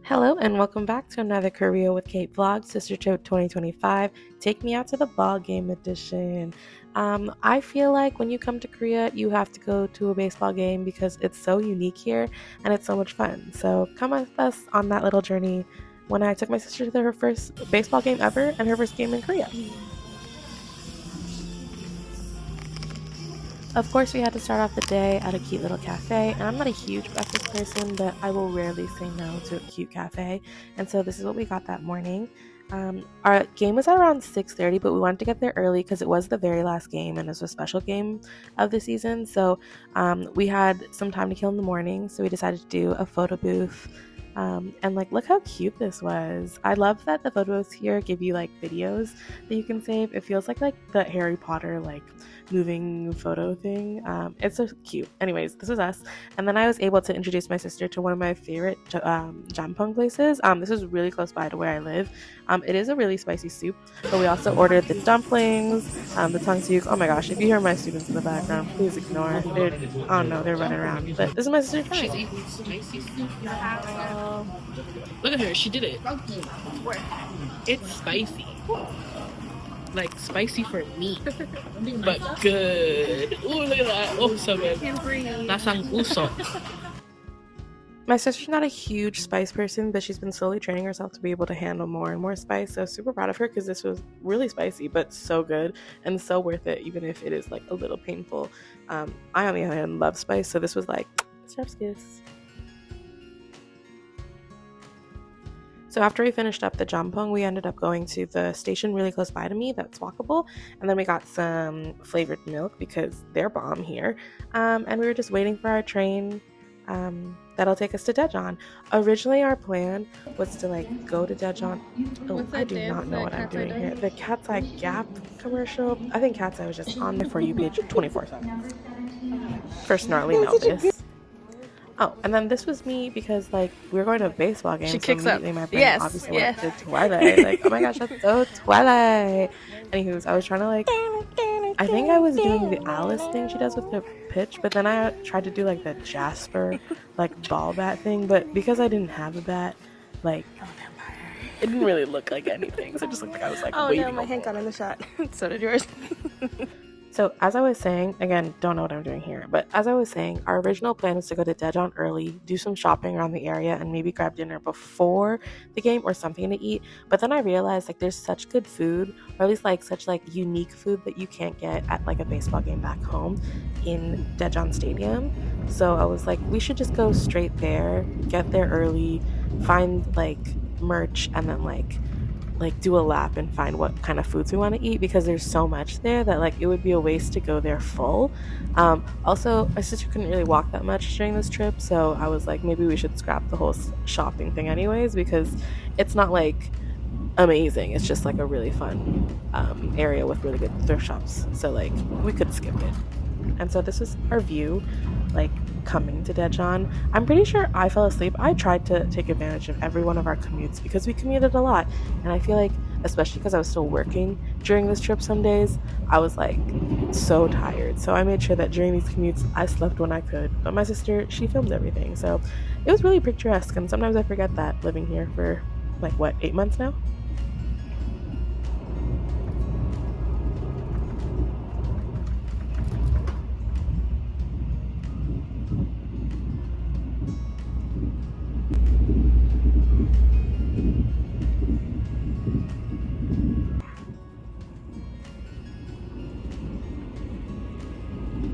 Hello and welcome back to another Korea with Kate vlog, Sister Trip 2025. Take me out to the ball game edition. I feel like when you come to Korea, you have to go to a baseball game because it's so unique here and it's so much fun. So come with us on that little journey when I took my sister to her first baseball game ever and her first game in Korea. Of course, we had to start off the day at a cute little cafe, and I'm not a huge breakfast person, but I will rarely say no to a cute cafe, and so this is what we got that morning. Our game was at around 6:30, but we wanted to get there early because it was the very last game, and it was a special game of the season, so we had some time to kill in the morning, so we decided to do a photo booth. And look how cute this was. I love that the photos here give you videos that you can save. It feels like the Harry Potter moving photo thing. It's so cute. Anyways, this was us, and then I was able to introduce my sister to one of my favorite jampong places. This is really close by to where I live. It is a really spicy soup, but we also ordered the dumplings, the tung-suk. Oh my gosh, if you hear my students in the background, please ignore. They're, I don't know, they're running around. But this is my sister She's trying. eating spicy soup. Look at her, she did it. It's spicy. Like spicy for me, but good. Ooh, look at that. Oh, so good. Lasang puso. My sister's not a huge spice person, but she's been slowly training herself to be able to handle more and more spice. So super proud of her because this was really spicy, but so good and so worth it, even if it is a little painful. I on the other hand love spice, so this was chef's kiss. So after we finished up the jampong, we ended up going to the station really close by to me that's walkable, and then we got some flavored milk because they're bomb here. And we were just waiting for our train that'll take us to Daejeon. Originally, our plan was to go to Daejeon. Oh, I do not know what I'm doing here. The Cat's Eye Gap commercial. I think Cat's Eye was just on the For You page 24/7. First gnarly notice. Oh, and then this was me because we were going to a baseball game. She so kicks up. immediately my brain Yes, obviously yes. went to Twilight. Oh my gosh, that's so Twilight. Anywho's, I was trying to I think I was doing the Alice thing she does with the pitch, but then I tried to do the Jasper ball bat thing, but because I didn't have a bat, it didn't really look like anything. So it just looked like I was Oh waving. no, my hand got in the shot. So did yours. So as I was saying, again, don't know what I'm doing here, but as I was saying, our original plan was to go to Daejeon early, do some shopping around the area, and maybe grab dinner before the game or something to eat. But then I realized there's such good food, or at least such unique food that you can't get at a baseball game back home in Daejeon Stadium. So I was like, we should just go straight there, get there early, find merch, and then do a lap and find what kind of foods we want to eat because there's so much there that it would be a waste to go there full. Also, my sister couldn't really walk that much during this trip, so I was like, maybe we should scrap the whole shopping thing anyways because it's not amazing. It's just a really fun area with really good thrift shops, so we could skip it. And so this was our view coming to Daejeon. I'm pretty sure I fell asleep. I tried to take advantage of every one of our commutes because we commuted a lot, and I feel especially because I was still working during this trip some days, I was so tired. So I made sure that during these commutes I slept when I could. But my sister, she filmed everything, so it was really picturesque, and sometimes I forget that living here for 8 months now.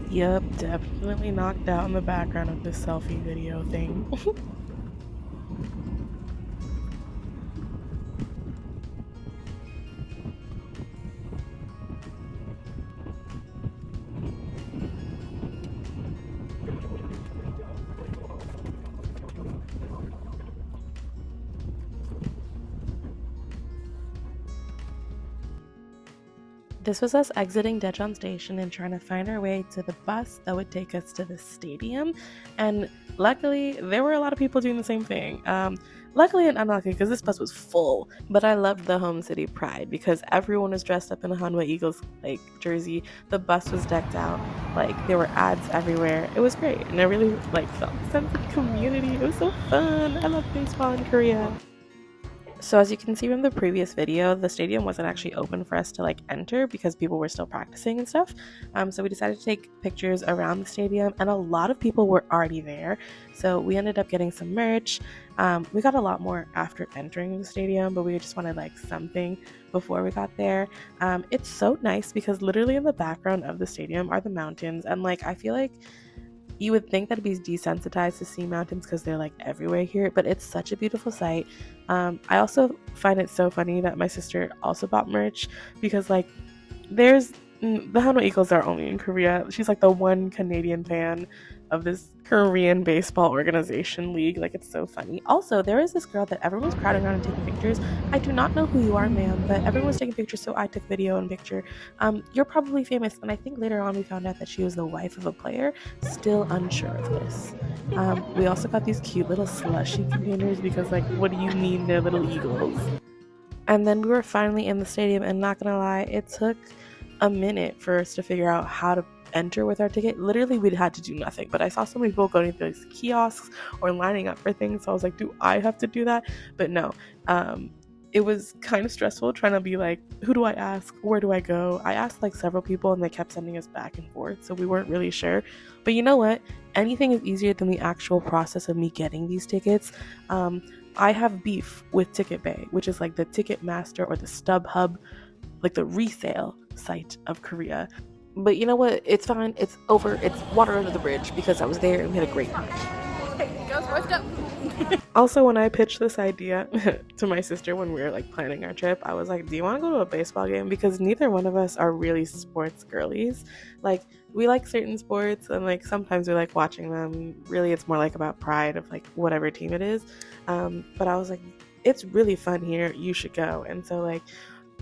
Yep, definitely knocked out in the background of this selfie video thing. This was us exiting Daejeon Station and trying to find our way to the bus that would take us to the stadium. And Luckily, there were a lot of people doing the same thing. Luckily and unlucky, because this bus was full. But I loved the home city pride because everyone was dressed up in a Hanwha Eagles like jersey. The bus was decked out. Like there were ads everywhere. It was great, and I really like felt a sense of community. It was so fun. I love baseball in Korea. So as you can see from the previous video, the stadium wasn't actually open for us to like enter because people were still practicing and stuff. So we decided to take pictures around the stadium, and a lot of people were already there. So we ended up getting some merch. We got a lot more after entering the stadium, but we just wanted like something before we got there. It's so nice because literally in the background of the stadium are the mountains, and like I feel like you would think that it'd be desensitized to see mountains because they're like everywhere here, but it's such a beautiful sight. I also find it so funny that my sister also bought merch because like there's the Hanwha Eagles are only in Korea. She's like the one Canadian fan of this Korean baseball organization league. Like it's so funny. Also, there is this girl that everyone was crowding around and taking pictures. I do not know who you are, ma'am, but everyone was taking pictures, so I took video and picture. You're probably famous, and I think later on we found out that she was the wife of a player. Still unsure of this. We also got these cute little slushy containers because like, what do you mean they're little eagles? And then we were finally in the stadium, and not gonna lie, it took a minute for us to figure out how to enter with our ticket. Literally, we'd had to do nothing, but I saw so many people going to these kiosks or lining up for things, so I was like, do I have to do that? But no, it was kind of stressful trying to be like, who do I ask? Where do I go? I asked like several people, and they kept sending us back and forth, so we weren't really sure. But you know what? Anything is easier than the actual process of me getting these tickets. I have beef with Ticket Bay, which is like the Ticketmaster or the StubHub, like the resale site of Korea. But you know what? It's fine. It's over. It's water under the bridge because I was there and we had a great time. Also, when I pitched this idea to my sister when we were like planning our trip, I was like, do you want to go to a baseball game? Because neither one of us are really sports girlies. Like, we like certain sports and like sometimes we like watching them. Really, it's more like about pride of like whatever team it is. But I was like, it's really fun here. You should go. And so like,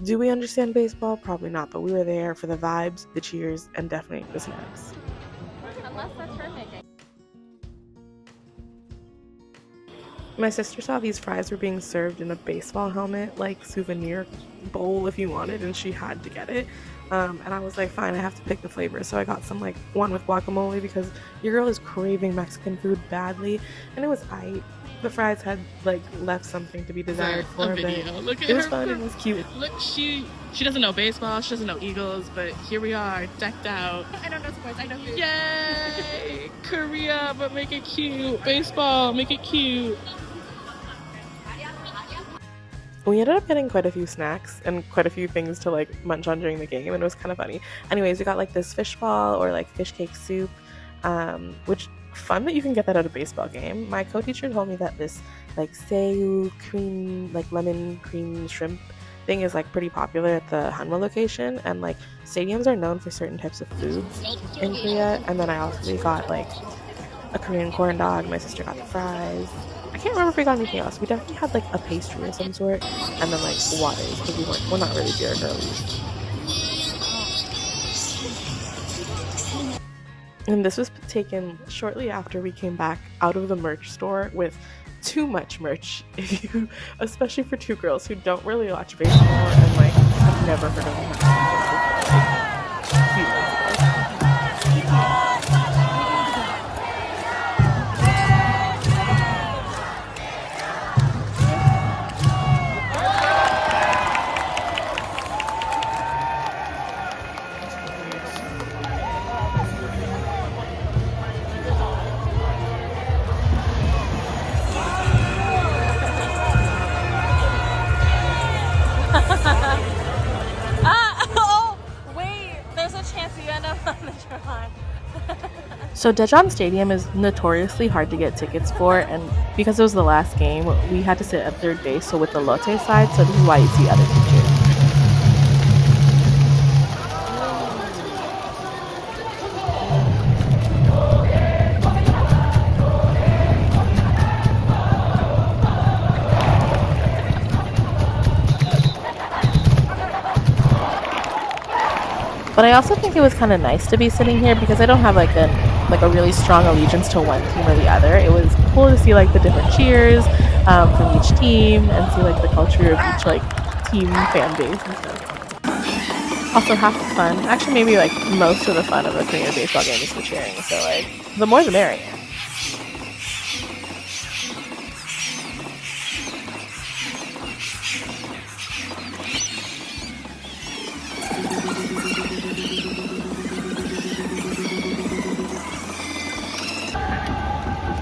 do we understand baseball? Probably not, but we were there for the vibes, the cheers, and definitely the snacks. Unless that's her making. My sister saw these fries were being served in a baseball helmet, like souvenir bowl if you wanted, and she had to get it. And I was like, fine, I have to pick the flavor. So I got some like one with guacamole because your girl is craving Mexican food badly, and it was the fries had like left something to be desired for, but it was fun. It was cute. Look, she doesn't know baseball, she doesn't know Eagles, but here we are, decked out. I don't know sports, I know food. Yay! Korea, but make it cute. Baseball, make it cute. We ended up getting quite a few snacks and quite a few things to like munch on during the game, and it was kind of funny. Anyways, we got like this fish ball or like fish cake soup, which fun that you can get that at a baseball game. My co-teacher told me that this like seiyu cream, like lemon cream shrimp thing is like pretty popular at the Hanwha location, and like stadiums are known for certain types of foods in Korea. And then I also got like a Korean corn dog. My sister got the fries. I can't remember if we got anything else. We definitely had like a pastry of some sort, and then like waters because we're not really beer girlies. And this was taken shortly after we came back out of the merch store with too much merch, especially for two girls who don't really watch baseball and like have never heard of them before. Like, few months ago. So Daejeon Stadium is notoriously hard to get tickets for, and because it was the last game, we had to sit at third base, so with the Lotte side, so this is why you see other pictures. But I also think it was kind of nice to be sitting here because I don't have like an like a really strong allegiance to one team or the other. It was cool to see like the different cheers from each team and see like the culture of each like team fan base and stuff. Also, half the fun, actually maybe like most of the fun of a Korean baseball game is the cheering. So like the more the merrier.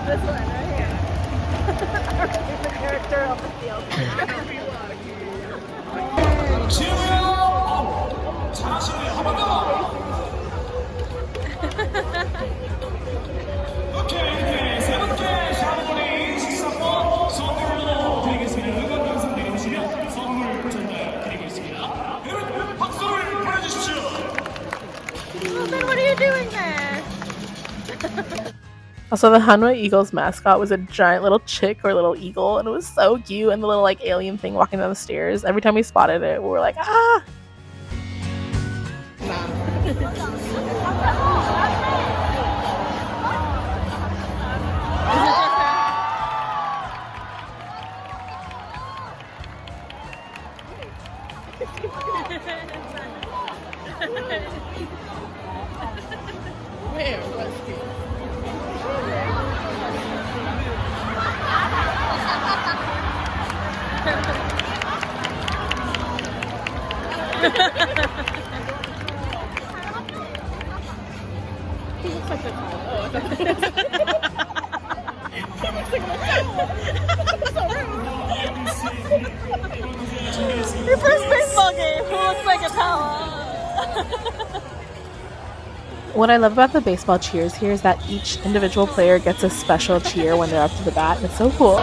This one right here. It's the character of the field. 오케이, 세 번째 샤머니 식사권 선물로 드리겠습니다. 응원 영상 내려오시면 선물 전달드리겠습니다. 여러분 박수를 보내주십시오. Then what are you doing there? Also, the Hanwha Eagles mascot was a giant little chick or little eagle, and it was so cute. And the little like alien thing walking down the stairs. Every time we spotted it, we were like, ah! Where was he? He looks like the towel. Oh, I thought he looks like the towel. So rude. Your first baseball game. Who looks like a towel? What I love about the baseball cheers here is that each individual player gets a special cheer when they're up to the bat. It's so cool.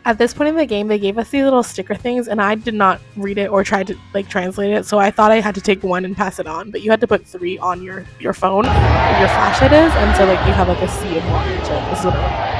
At this point in the game, they gave us these little sticker things, and I did not read it or try to like translate it, so I thought I had to take one and pass it on. But you had to put 3 on your phone where your flashlight is, and so like you have like a sea of water. So this is what it looked like.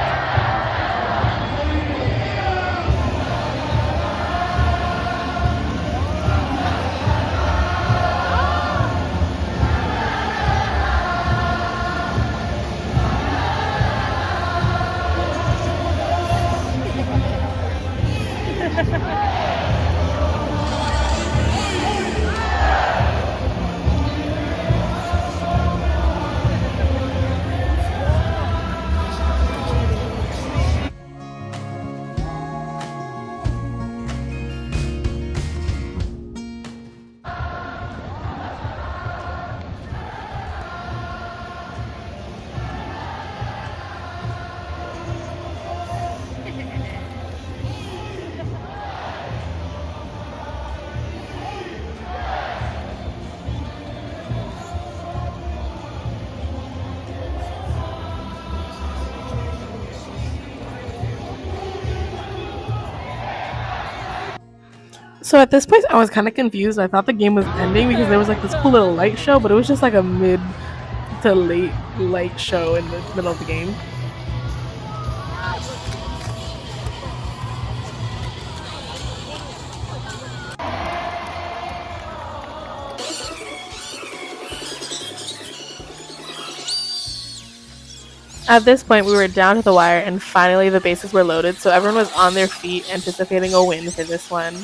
So at this point, I was kind of confused. I thought the game was ending because there was like this cool little light show, but it was just like a mid to late light show in the middle of the game. At this point, we were down to the wire, and finally the bases were loaded, so everyone was on their feet anticipating a win for this one.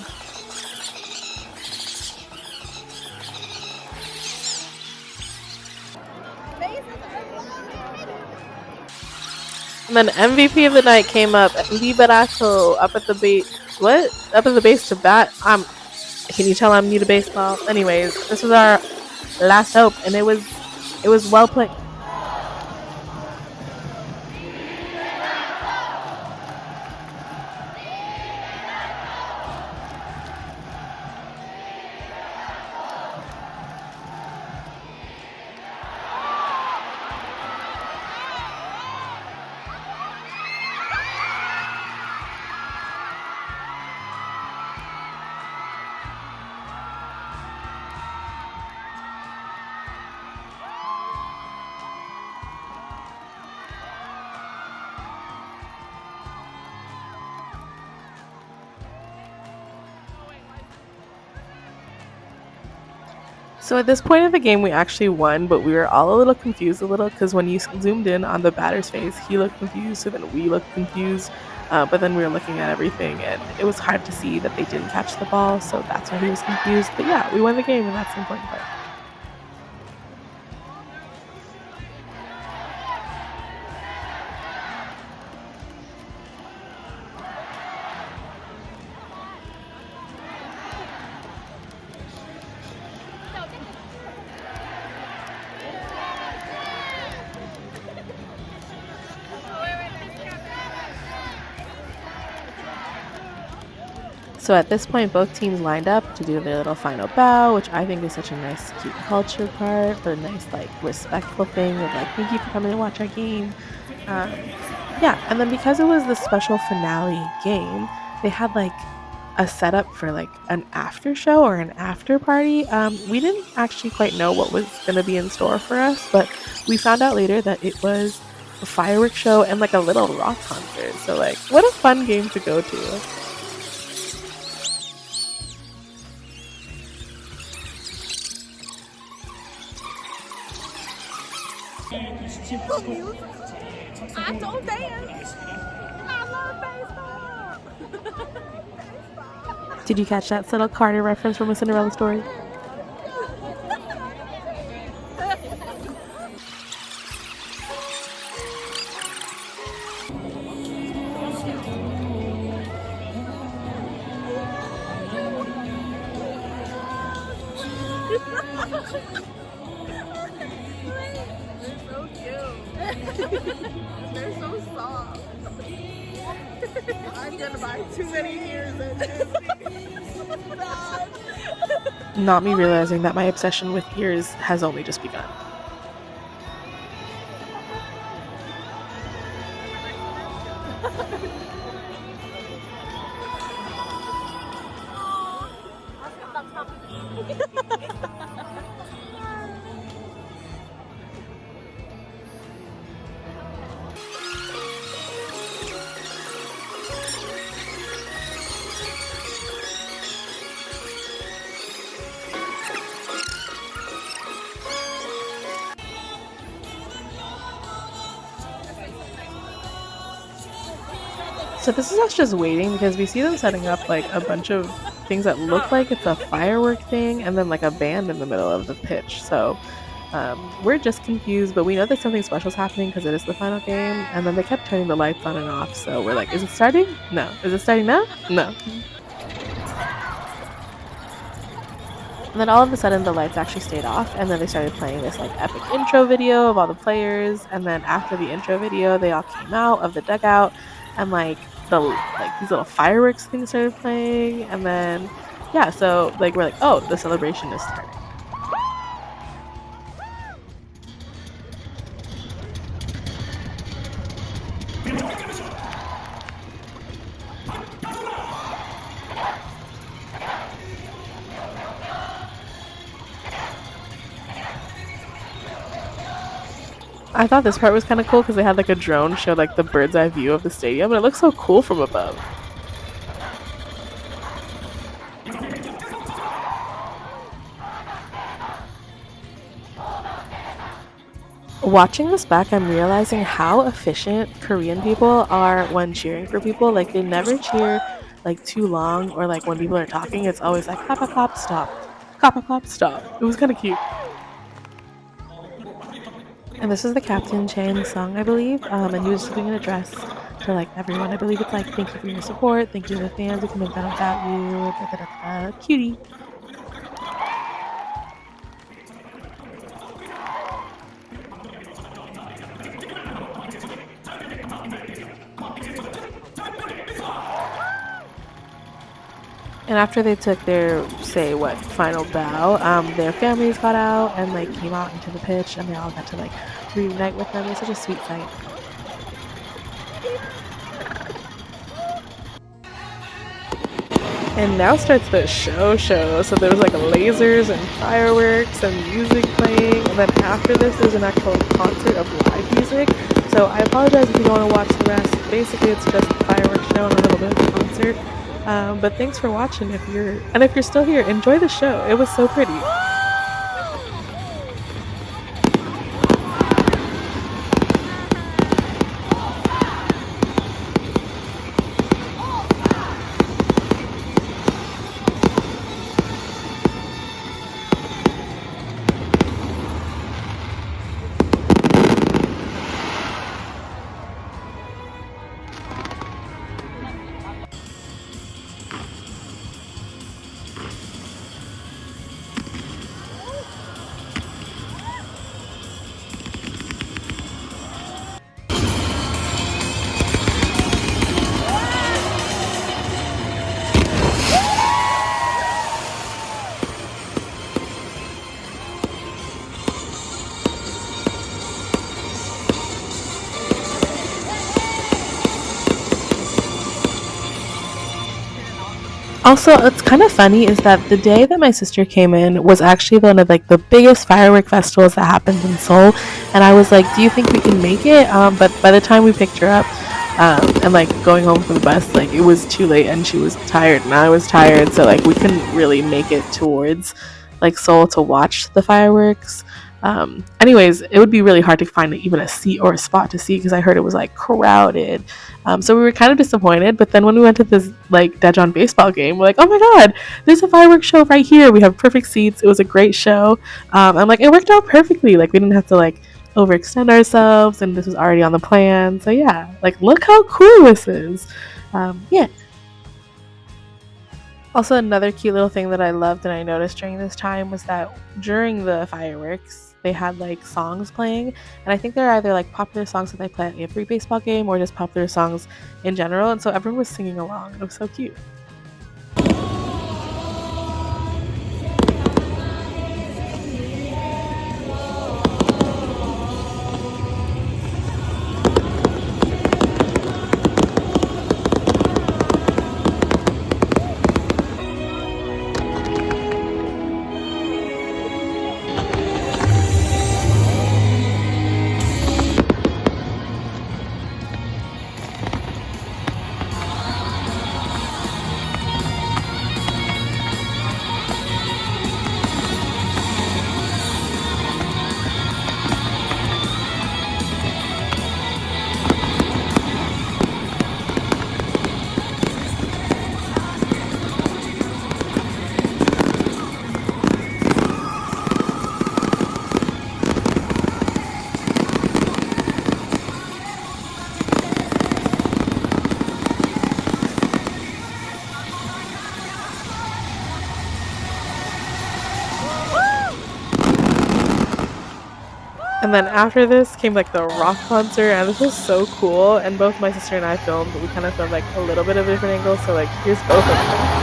And then MVP of the night came up, Liberato, up at the base. What? Up at the base to bat? Can you tell I'm new to baseball? Anyways, this was our last hope, and it was well played. So at this point of the game, we actually won, but we were all a little confused because when you zoomed in on the batter's face, he looked confused, so then we looked confused, but then we were looking at everything, and it was hard to see that they didn't catch the ball, so that's why he was confused. But yeah, we won the game, and that's the important part. So at this point, both teams lined up to do their little final bow, which I think is such a nice, cute culture part, but a nice, like, respectful thing of, like, thank you for coming to watch our game. Yeah, and then because it was the special finale game, they had, like, a setup for, like, an after show or an after party. We didn't actually quite know what was going to be in store for us, but we found out later that it was a fireworks show and, like, a little rock concert. So, like, what a fun game to go to. I don't dance. I love baseball. Did you catch that subtle Carter reference from A Cinderella Story? They're so soft. I'm gonna buy too many ears and Not me realizing that my obsession with ears has only just begun. So this is us just waiting because we see them setting up like a bunch of things that look like it's a firework thing and then like a band in the middle of the pitch. So we're just confused, but we know that something special is happening because it is the final game. And then they kept turning the lights on and off. So we're like, is it starting? No. Is it starting now? No. And then all of a sudden the lights actually stayed off, and then they started playing this like epic intro video of all the players. And then after the intro video, they all came out of the dugout, and like these little fireworks things started playing. And then yeah, so like we're like, oh, the celebration is starting. I thought this part was kind of cool because they had like a drone show like the bird's eye view of the stadium, and it looks so cool from above. Watching this back, I'm realizing how efficient Korean people are when cheering for people. Like they never cheer like too long, or like when people are talking, it's always like clap, clap, clap, stop, clap, clap, clap, stop. It was kind of cute. And this is the Captain Chan's song, I believe, and he was just doing an address to like everyone. I believe it's like, thank you for your support, thank you to the fans, we couldn't have done without you, da, da, da, da. Cutie. And after they took their, final bow, their families got out and like came out into the pitch, and they all got to like reunite with them. It was such a sweet sight. And now starts the show. So there was like lasers and fireworks and music playing, and then after this there's an actual concert of live music. So I apologize if you don't want to watch the rest. Basically it's just a fireworks show and a little bit of a concert. But thanks for watching. If you're still here, enjoy the show. It was so pretty. Also, what's kind of funny is that the day that my sister came in was actually one of like the biggest firework festivals that happens in Seoul, and I was like, "Do you think we can make it?" But by the time we picked her up, and like going home from the bus, like it was too late, and she was tired, and I was tired, so like we couldn't really make it towards like Seoul to watch the fireworks. Anyways, it would be really hard to find even a seat or a spot to see because I heard it was like crowded. So we were kind of disappointed. But then when we went to this like Daejeon baseball game, we're like, oh my god, there's a fireworks show right here. We have perfect seats. It was a great show. I'm like, it worked out perfectly. Like we didn't have to like overextend ourselves, and this was already on the plan. So yeah, like look how cool this is. Yeah. Also, another cute little thing that I loved and I noticed during this time was that during the fireworks, they had like songs playing, and I think they're either like popular songs that they play at every baseball game or just popular songs in general, and so everyone was singing along. It was so cute. And then after this came like the rock concert, and this was so cool. And both my sister and I filmed, but we kind of filmed like a little bit of different angles. So like here's both of them.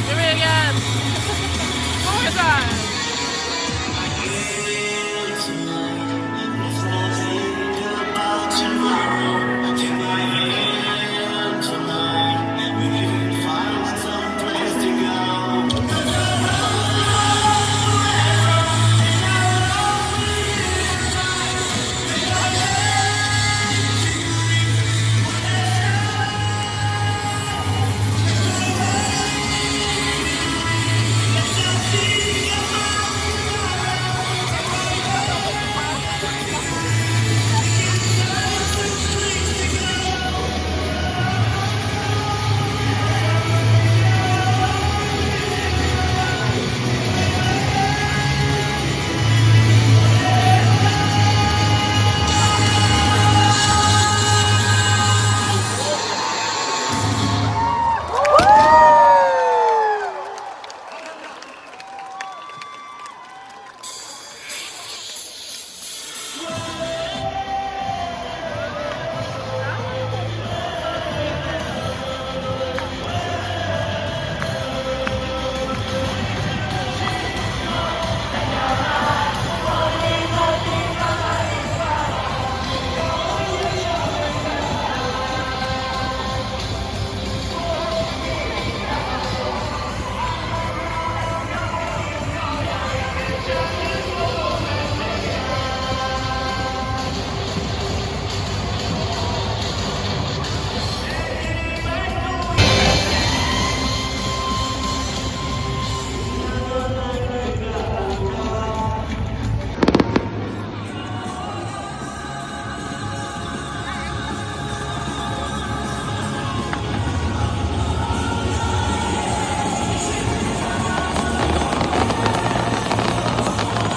Give me again. One more time.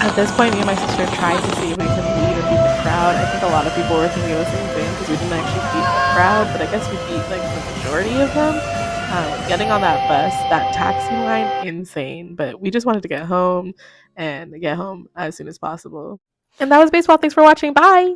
At this point, me and my sister tried to see if we could lead or beat the crowd. I think a lot of people were thinking the same thing because we didn't actually beat the crowd, but I guess we beat like the majority of them. Getting on that bus, that taxi line, insane. But we just wanted to get home and get home as soon as possible. And that was baseball. Thanks for watching. Bye.